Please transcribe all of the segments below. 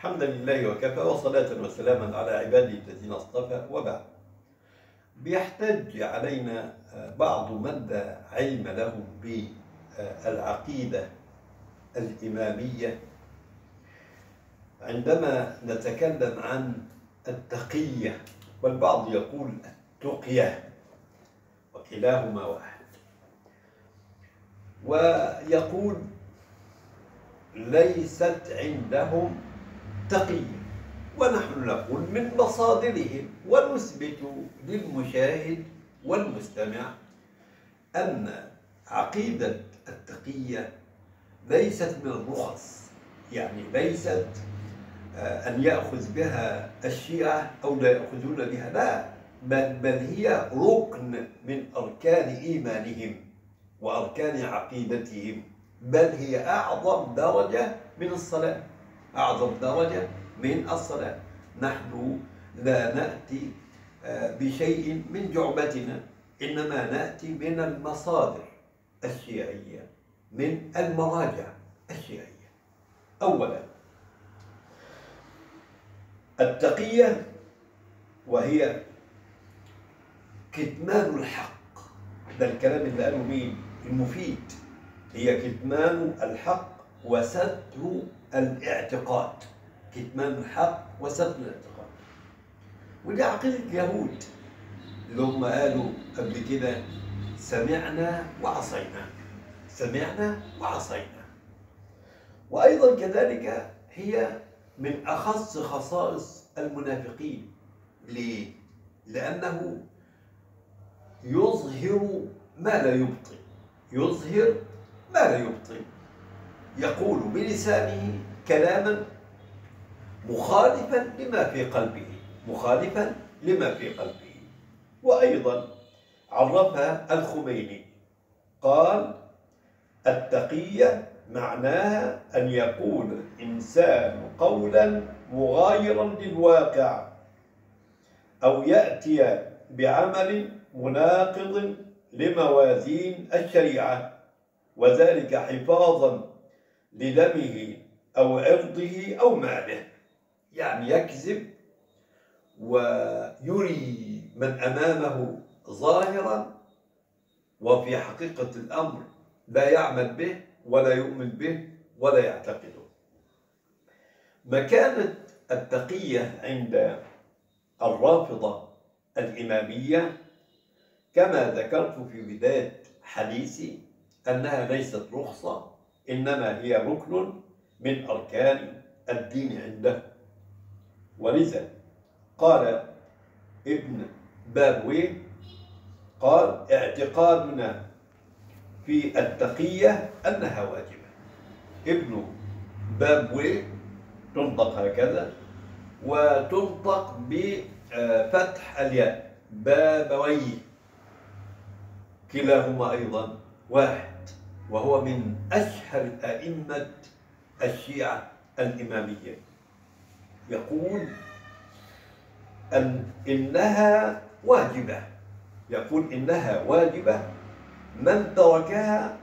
حمدا لله وكفى وصلاة وسلاما على عباده الذين اصطفى وبعد. بيحتج علينا بعض من لا علم لهم بالعقيدة الإمامية عندما نتكلم عن التقية، والبعض يقول التقية، وكلاهما واحد، ويقول ليست عندهم تقية، ونحن نقول من مصادرهم ونثبت للمشاهد والمستمع أن عقيدة التقية ليست من الرخص، يعني ليست أن يأخذ بها الشيعة أو لا يأخذون بها، لا، بل هي ركن من أركان إيمانهم وأركان عقيدتهم، بل هي أعظم درجة من الصلاة، أعظم درجة من الصلاة. نحن لا نأتي بشيء من جعبتنا، إنما نأتي من المصادر الشيعية، من المراجع الشيعية. أولا التقية وهي كتمان الحق، ده الكلام اللي قاله مين؟ المفيد. هي كتمان الحق وستر الاعتقاد، كتمان الحق وستر الاعتقاد. ودي عقيدة اليهود اللي هم قالوا قبل كده سمعنا وعصينا، سمعنا وعصينا. وأيضا كذلك هي من أخص خصائص المنافقين. ليه؟ لأنه يظهر ما لا يبطن، يظهر ما لا يبطن، يقول بلسانه كلاما مخالفا لما في قلبه، مخالفا لما في قلبه. وأيضا عرفها الخميني، قال التقية معناها أن يقول الإنسان قولا مغايرا للواقع أو يأتي بعمل مناقض لموازين الشريعة، وذلك حفاظا لدمه أو عرضه أو ماله. يعني يكذب ويري من أمامه ظاهرا وفي حقيقة الأمر لا يعمل به ولا يؤمن به ولا يعتقده. مكانة التقية عند الرافضة الإمامية كما ذكرت في بداية حديثي أنها ليست رخصة، إنما هي ركن من أركان الدين عنده. ولذا قال ابن بابويه، قال اعتقادنا في التقية أنها واجبة. ابن بابويه تنطق هكذا وتنطق بفتح الياء، بابويه، كلاهما أيضا واحد، وهو من أشهر أئمة الشيعة الإمامية. يقول إنها واجبة، يقول إنها واجبة، من تركها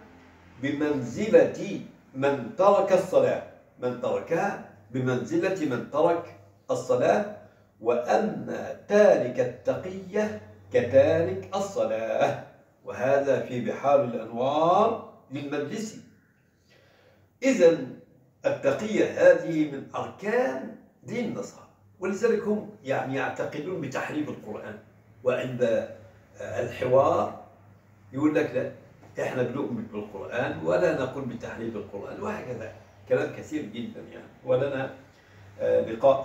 بمنزلة من ترك الصلاة، من تركها بمنزلة من ترك الصلاة، وأن تارك التقية كتارك الصلاة. وهذا في بحار الأنوار للمجلسي. إذن التقية هذه من أركان دين النصارى، ولذلك هم يعني يعتقدون بتحريف القرآن، وعند الحوار يقول لك لا، احنا بنؤمن بالقرآن ولا نقول بتحريف القرآن، وهكذا كلام كثير جدا يعني. ولنا لقاء